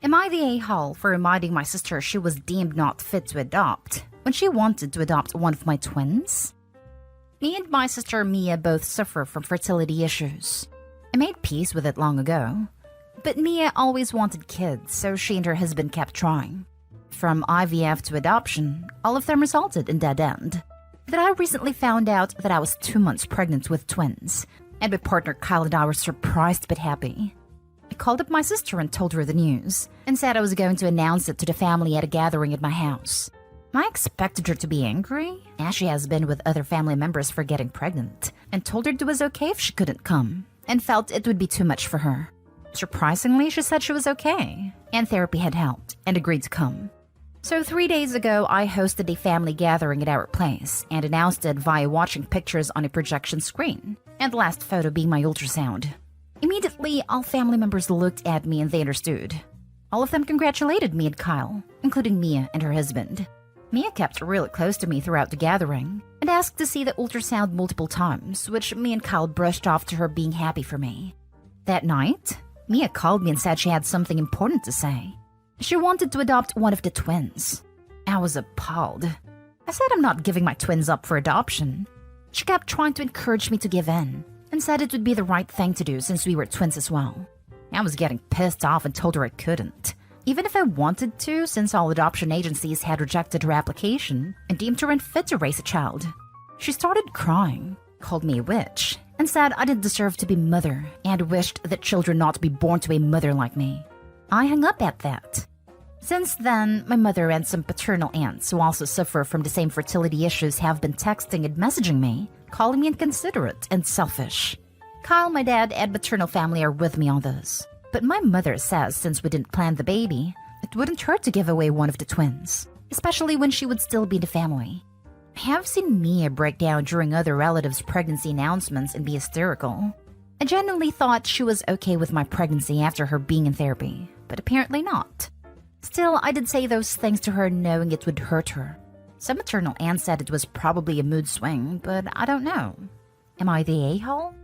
Am I the a-hole for reminding my sister she was deemed not fit to adopt when she wanted to adopt one of my twins? Me and my sister Mia both suffer from fertility issues. I made peace with it long ago, but Mia always wanted kids, so she and her husband kept trying. From IVF to adoption, all of them resulted in dead end. Then I recently found out that I was 2 months pregnant with twins, and my partner Kyle and I were surprised but happy. I called up my sister and told her the news, and said I was going to announce it to the family at a gathering at my house. I expected her to be angry, as she has been with other family members for getting pregnant, and told her it was okay if she couldn't come, and felt it would be too much for her. Surprisingly, she said she was okay, and therapy had helped, and agreed to come. So 3 days ago, I hosted a family gathering at our place, and announced it via watching pictures on a projection screen, and the last photo being my ultrasound. Immediately, all family members looked at me and they understood. All of them congratulated me and Kyle, including Mia and her husband. Mia kept really close to me throughout the gathering, and asked to see the ultrasound multiple times, which me and Kyle brushed off to her being happy for me. That night, Mia called me and said she had something important to say. She wanted to adopt one of the twins. I was appalled. I said I'm not giving my twins up for adoption. She kept trying to encourage me to give in, and said it would be the right thing to do since we were twins as well. I was getting pissed off and told her I couldn't, even if I wanted to, since all adoption agencies had rejected her application and deemed her unfit to raise a child. She started crying, called me a witch, and said I didn't deserve to be mother, and wished that children not be born to a mother like me. I hung up at that. Since then, my mother and some paternal aunts who also suffer from the same fertility issues have been texting and messaging me, calling me inconsiderate and selfish. Kyle, my dad, and maternal family are with me on this. But my mother says since we didn't plan the baby, it wouldn't hurt to give away one of the twins, especially when she would still be in the family. I have seen Mia break down during other relatives' pregnancy announcements and be hysterical. I genuinely thought she was okay with my pregnancy after her being in therapy, but apparently not. Still, I did say those things to her knowing it would hurt her. Some maternal aunt said it was probably a mood swing, but I don't know. Am I the a-hole?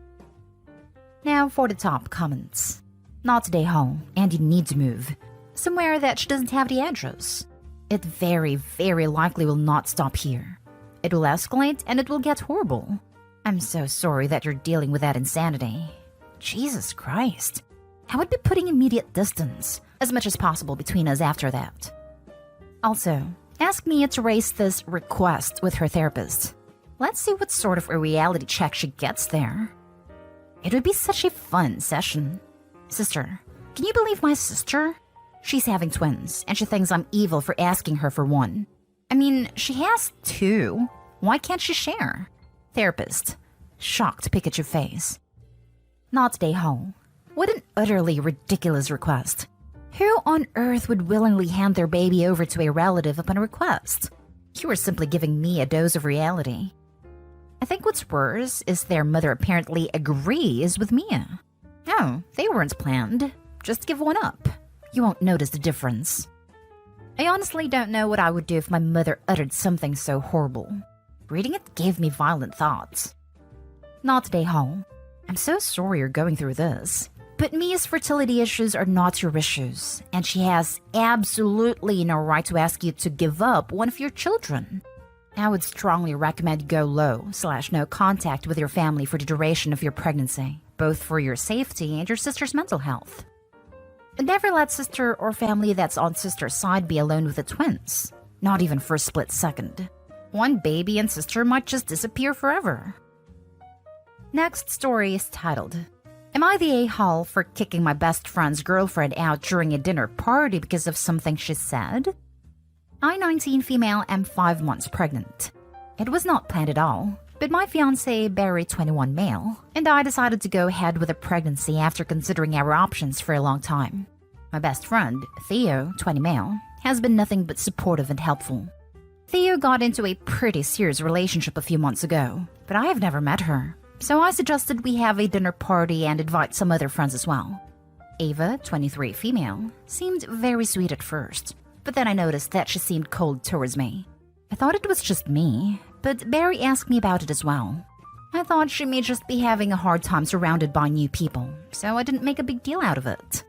Now for the top comments. Not the a-hole, and you need to move. Somewhere that she doesn't have the address. It very, very likely will not stop here. It will escalate and it will get horrible. I'm so sorry that you're dealing with that insanity. Jesus Christ. I would be putting immediate distance, as much as possible between us after that. Also, ask Mia to raise this request with her therapist. Let's see what sort of a reality check she gets there. It would be such a fun session. Sister, can you believe my sister? She's having twins, and she thinks I'm evil for asking her for one. I mean, she has 2. Why can't she share? Therapist, shocked Pikachu face. Not the a-hole. What an utterly ridiculous request. Who on earth would willingly hand their baby over to a relative upon a request? You are simply giving me a dose of reality. I think what's worse is their mother apparently agrees with Mia. No, they weren't planned. Just give one up. You won't notice the difference. I honestly don't know what I would do if my mother uttered something so horrible. Reading it gave me violent thoughts. Not the a-hole. I'm so sorry you're going through this. But Mia's fertility issues are not your issues, and she has absolutely no right to ask you to give up one of your children. I would strongly recommend go low/no contact with your family for the duration of your pregnancy, both for your safety and your sister's mental health. And never let sister or family that's on sister's side be alone with the twins, not even for a split second. One baby and sister might just disappear forever. Next story is titled, Am I the a-hole for kicking my best friend's girlfriend out during a dinner party because of something she said? I, 19 female, am 5 months pregnant. It was not planned at all, but my fiance, Barry, 21 male, and I decided to go ahead with a pregnancy after considering our options for a long time. My best friend, Theo, 20 male, has been nothing but supportive and helpful. Theo got into a pretty serious relationship a few months ago, but I have never met her, so I suggested we have a dinner party and invite some other friends as well. Ava, 23 female, seemed very sweet at first, but then I noticed that she seemed cold towards me. I thought it was just me, but Barry asked me about it as well. I thought she may just be having a hard time surrounded by new people, so I didn't make a big deal out of it.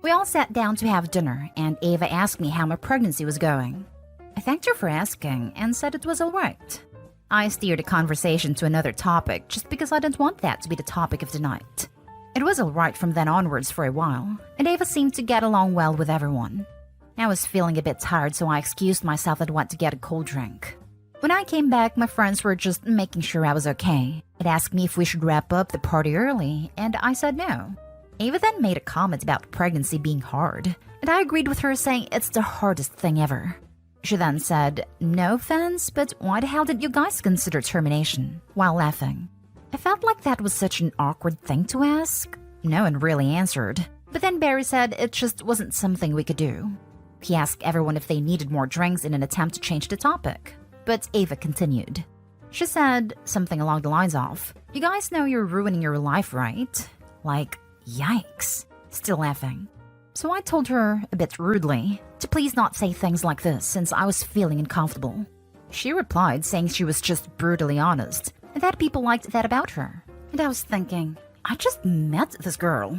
We all sat down to have dinner, and Ava asked me how my pregnancy was going. I thanked her for asking and said it was all right. I steered the conversation to another topic just because I didn't want that to be the topic of the night. It was all right from then onwards for a while, and Ava seemed to get along well with everyone. I was feeling a bit tired, so I excused myself and went to get a cold drink. When I came back, my friends were just making sure I was okay. It asked me if we should wrap up the party early, and I said no. Ava then made a comment about pregnancy being hard, and I agreed with her, saying it's the hardest thing ever. She then said, "No offense, but why the hell did you guys consider termination?" while laughing. I felt like that was such an awkward thing to ask. No one really answered, but then Barry said it just wasn't something we could do. He asked everyone if they needed more drinks in an attempt to change the topic, but Ava continued. She said something along the lines of, "You guys know you're ruining your life, right?" Like, yikes. Still laughing. So I told her, a bit rudely, to please not say things like this since I was feeling uncomfortable. She replied saying she was just brutally honest and that people liked that about her. And I was thinking, I just met this girl.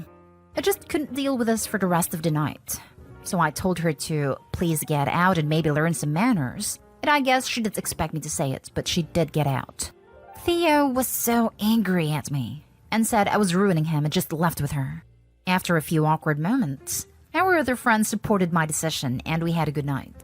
I just couldn't deal with this for the rest of the night. So I told her to please get out and maybe learn some manners. And I guess she didn't expect me to say it, but she did get out. Theo was so angry at me and said I was ruining him and just left with her. After a few awkward moments, our other friends supported my decision and we had a good night.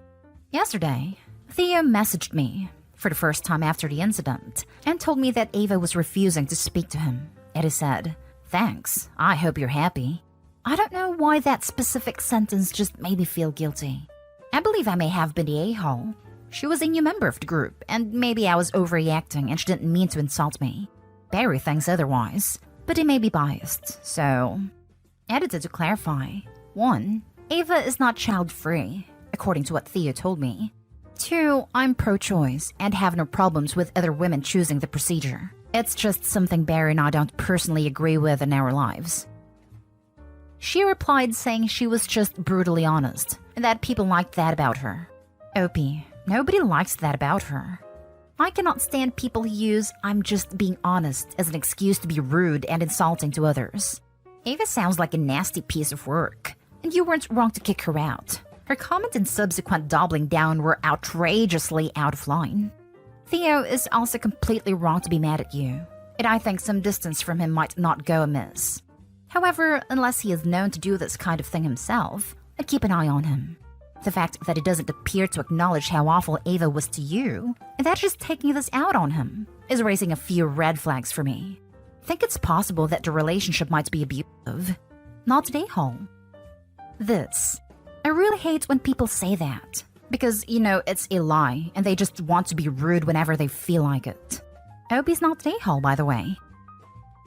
Yesterday, Theo messaged me for the first time after the incident and told me that Ava was refusing to speak to him. And he said, "Thanks, I hope you're happy." I don't know why that specific sentence just made me feel guilty. I believe I may have been the a-hole. She was a new member of the group, and maybe I was overreacting and she didn't mean to insult me. Barry thinks otherwise, but he may be biased, so... Edited to clarify. 1. Ava is not child-free, according to what Theo told me. 2. I'm pro-choice and have no problems with other women choosing the procedure. It's just something Barry and I don't personally agree with in our lives. She replied saying she was just brutally honest, and that people liked that about her. Opie, nobody likes that about her. I cannot stand people who use "I'm just being honest" as an excuse to be rude and insulting to others. Ava sounds like a nasty piece of work, and you weren't wrong to kick her out. Her comment and subsequent doubling down were outrageously out of line. Theo is also completely wrong to be mad at you, and I think some distance from him might not go amiss. However, unless he is known to do this kind of thing himself, I'd keep an eye on him. The fact that he doesn't appear to acknowledge how awful Ava was to you, and that she's taking this out on him, is raising a few red flags for me. I think it's possible that the relationship might be abusive, not an a-hole. This. I really hate when people say that, because, it's a lie, and they just want to be rude whenever they feel like it. Opie's not an a-hole, by the way.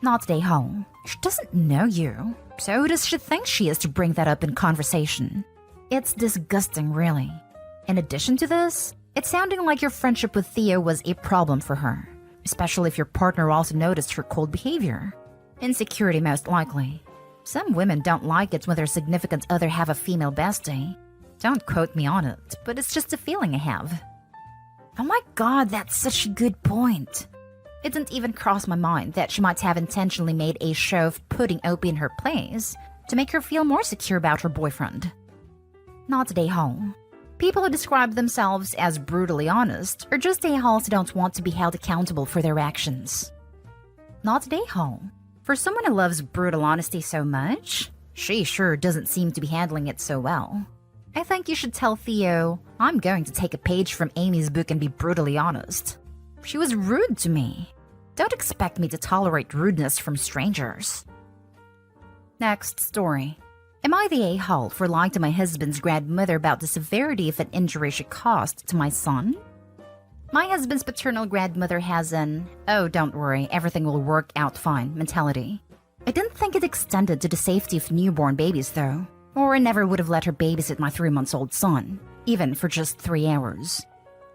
Not an a-hole. She doesn't know you, so who does she think she is to bring that up in conversation? It's disgusting, really. In addition to this, it's sounding like your friendship with Theo was a problem for her, especially if your partner also noticed her cold behavior. Insecurity, most likely. Some women don't like it when their significant other have a female bestie. Don't quote me on it, but it's just a feeling I have. Oh my god, that's such a good point. It didn't even cross my mind that she might have intentionally made a show of putting Opie in her place to make her feel more secure about her boyfriend. Not an a-hole. People who describe themselves as brutally honest are just a-holes who don't want to be held accountable for their actions. Not an a-hole. For someone who loves brutal honesty so much, she sure doesn't seem to be handling it so well. I think you should tell Theo, I'm going to take a page from Amy's book and be brutally honest. She was rude to me. Don't expect me to tolerate rudeness from strangers. Next story. Am I the a-hole for lying to my husband's grandmother about the severity of an injury she caused to my son? My husband's paternal grandmother has an, "oh, don't worry, everything will work out fine" mentality. I didn't think it extended to the safety of newborn babies, though. Or I never would have let her babysit my 3-month-old son, even for just 3 hours.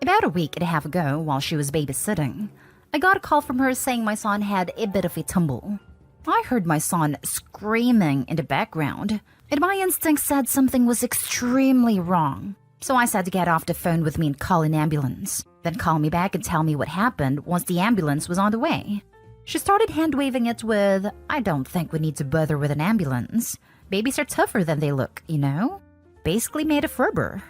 About a week and a half ago, while she was babysitting, I got a call from her saying my son had a bit of a tumble. I heard my son screaming in the background, and my instinct said something was extremely wrong. So I said to get off the phone with me and call an ambulance, then call me back and tell me what happened once the ambulance was on the way. She started hand-waving it with, "I don't think we need to bother with an ambulance," Babies are tougher than they look, you know? Basically made of rubber.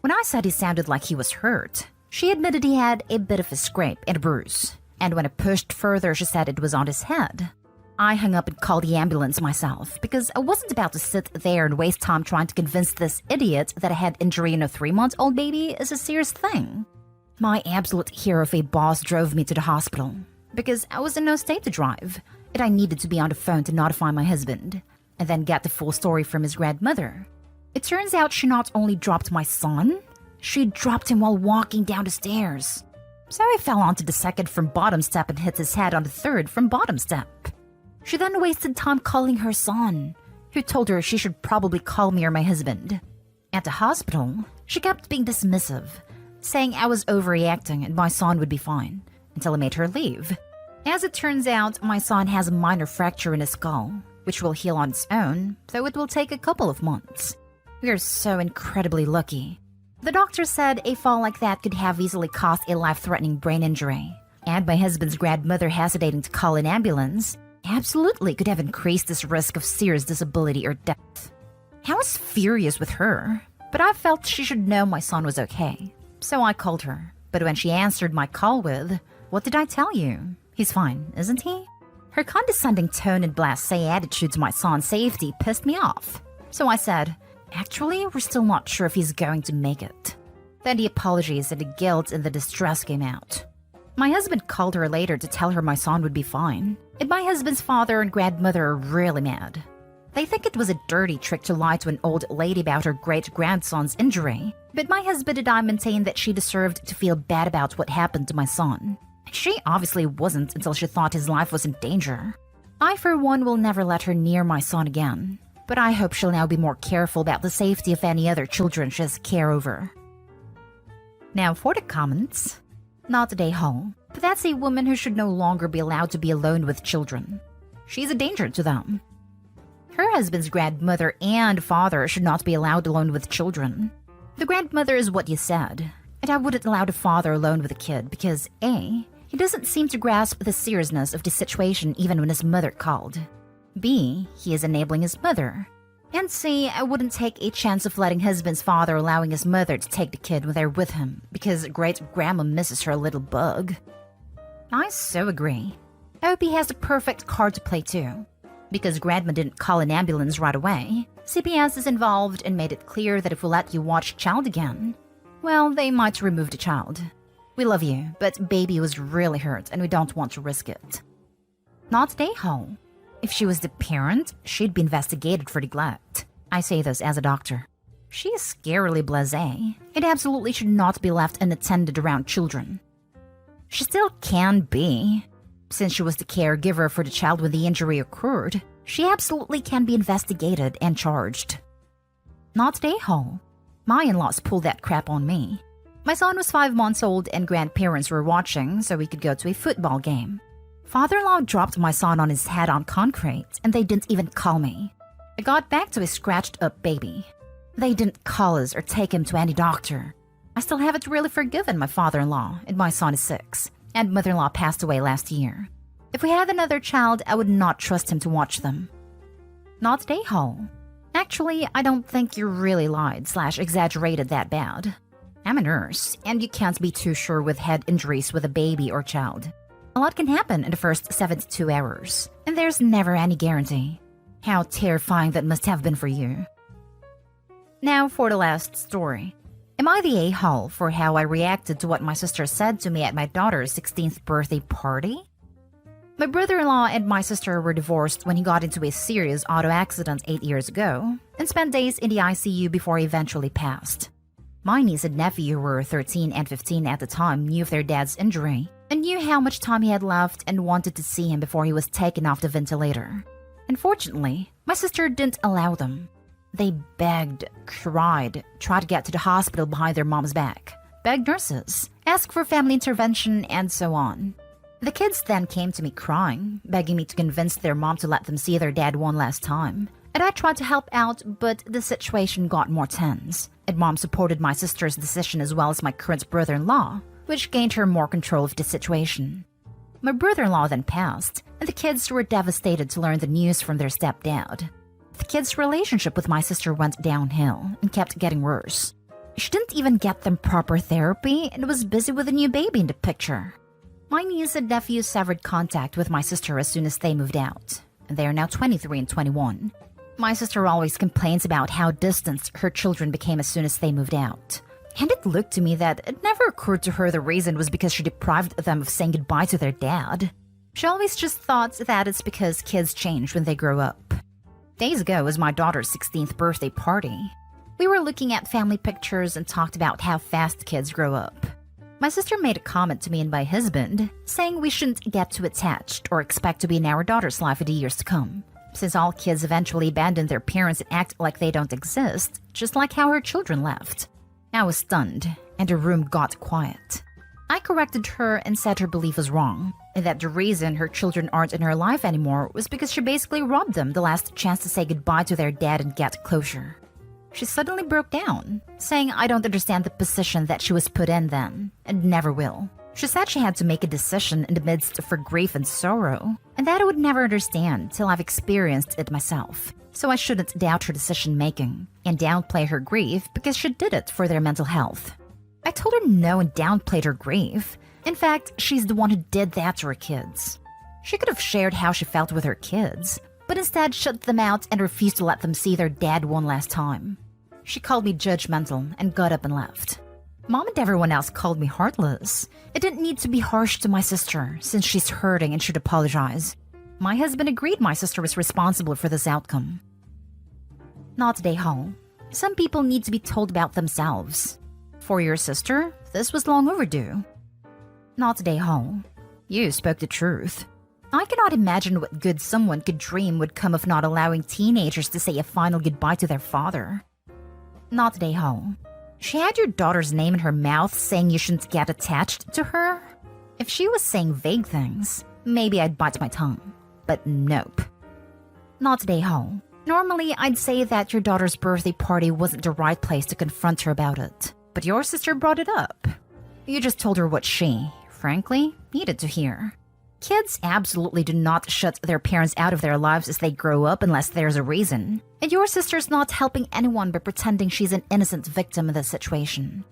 When I said he sounded like he was hurt, she admitted he had a bit of a scrape and a bruise. And when I pushed further, she said it was on his head. I hung up and called the ambulance myself because I wasn't about to sit there and waste time trying to convince this idiot that a head injury in a 3-month-old baby is a serious thing. My absolute hero of a boss drove me to the hospital because I was in no state to drive, and I needed to be on the phone to notify my husband and then get the full story from his grandmother. It turns out she not only dropped my son, she dropped him while walking down the stairs. So I fell onto the second from bottom step and hit his head on the third from bottom step. She then wasted time calling her son, who told her she should probably call me or my husband. At the hospital, she kept being dismissive, saying I was overreacting and my son would be fine, until I made her leave. As it turns out, my son has a minor fracture in his skull, which will heal on its own, though it will take a couple of months. We are so incredibly lucky. The doctor said a fall like that could have easily caused a life-threatening brain injury, and my husband's grandmother hesitating to call an ambulance absolutely could have increased this risk of serious disability or death. I was furious with her, but I felt she should know my son was okay. So I called her, but when she answered my call with, "What did I tell you? He's fine, isn't he?" Her condescending tone and blasé attitude to my son's safety pissed me off. So I said, "Actually, we're still not sure if he's going to make it." Then the apologies and the guilt and the distress came out. My husband called her later to tell her my son would be fine, and my husband's father and grandmother are really mad. They think it was a dirty trick to lie to an old lady about her great-grandson's injury, but my husband and I maintain that she deserved to feel bad about what happened to my son. She obviously wasn't until she thought his life was in danger. I, for one, will never let her near my son again, but I hope she'll now be more careful about the safety of any other children she has care over. Now for the comments. Not today, Hall, but that's a woman who should no longer be allowed to be alone with children. She's a danger to them. Her husband's grandmother and father should not be allowed alone with children. The grandmother is what you said, and I wouldn't allow the father alone with a kid because A, he doesn't seem to grasp the seriousness of the situation even when his mother called. B, he is enabling his mother. And C, I wouldn't take a chance of letting husband's father allowing his mother to take the kid when they're with him because great-grandma misses her little bug. I so agree. I hope he has the perfect card to play too. Because grandma didn't call an ambulance right away, CPS is involved and made it clear that if we let you watch child again, well, they might remove the child. We love you, but baby was really hurt and we don't want to risk it. Not today, Ho. If she was the parent, she'd be investigated for neglect. I say this as a doctor. She is scarily blasé. It absolutely should not be left unattended around children. She still can be. Since she was the caregiver for the child when the injury occurred, she absolutely can be investigated and charged. Not today, Ho. My in-laws pulled that crap on me. My son was 5 months old and grandparents were watching so we could go to a football game. Father-in-law dropped my son on his head on concrete and they didn't even call me. I got back to a scratched-up baby. They didn't call us or take him to any doctor. I still haven't really forgiven my father-in-law, and my son is 6, and mother-in-law passed away last year. If we had another child, I would not trust him to watch them. Not today, Ho. Actually, I don't think you really lied/exaggerated that bad. I'm a nurse, and you can't be too sure with head injuries with a baby or child. A lot can happen in the first 72 hours, and there's never any guarantee. How terrifying that must have been for you. Now for the last story. Am I the a-hole for how I reacted to what my sister said to me at my daughter's 16th birthday party? My brother-in-law and my sister were divorced when he got into a serious auto accident 8 years ago and spent days in the ICU before he eventually passed. My niece and nephew, who were 13 and 15 at the time, knew of their dad's injury and knew how much time he had left and wanted to see him before he was taken off the ventilator. Unfortunately, my sister didn't allow them. They begged, cried, tried to get to the hospital behind their mom's back, begged nurses, asked for family intervention, and so on. The kids then came to me crying, begging me to convince their mom to let them see their dad one last time. And I tried to help out, but the situation got more tense, and mom supported my sister's decision as well as my current brother-in-law, which gained her more control of the situation. My brother-in-law then passed, and the kids were devastated to learn the news from their stepdad. The kid's relationship with my sister went downhill and kept getting worse. She didn't even get them proper therapy and was busy with a new baby in the picture. My niece and nephew severed contact with my sister as soon as they moved out. They are now 23 and 21. My sister always complains about how distant her children became as soon as they moved out. And it looked to me that it never occurred to her the reason was because she deprived them of saying goodbye to their dad. She always just thought that it's because kids change when they grow up. Days ago was my daughter's 16th birthday party. We were looking at family pictures and talked about how fast kids grow up. My sister made a comment to me and my husband, saying we shouldn't get too attached or expect to be in our daughter's life in the years to come, since all kids eventually abandon their parents and act like they don't exist, just like how her children left. I was stunned, and the room got quiet. I corrected her and said her belief was wrong, and that the reason her children aren't in her life anymore was because she basically robbed them the last chance to say goodbye to their dad and get closure. She suddenly broke down, saying I don't understand the position that she was put in then, and never will. She said she had to make a decision in the midst of her grief and sorrow, and that I would never understand till I've experienced it myself. So I shouldn't doubt her decision-making, and downplay her grief because she did it for their mental health. I told her no and downplayed her grief. In fact, she's the one who did that to her kids. She could have shared how she felt with her kids, but instead shut them out and refused to let them see their dad one last time. She called me judgmental and got up and left. Mom and everyone else called me heartless. It didn't need to be harsh to my sister, since she's hurting and should apologize. My husband agreed my sister was responsible for this outcome. Not Day-Ho. Some people need to be told about themselves. For your sister, this was long overdue. Not Day-Ho. You spoke the truth. I cannot imagine what good someone could dream would come of not allowing teenagers to say a final goodbye to their father. Not Day-Ho. She had your daughter's name in her mouth saying you shouldn't get attached to her? If she was saying vague things, maybe I'd bite my tongue. But nope. Not Day-Ho. Normally, I'd say that your daughter's birthday party wasn't the right place to confront her about it. But your sister brought it up. You just told her what she, frankly, needed to hear. Kids absolutely do not shut their parents out of their lives as they grow up unless there's a reason. And your sister's not helping anyone by pretending she's an innocent victim of the situation.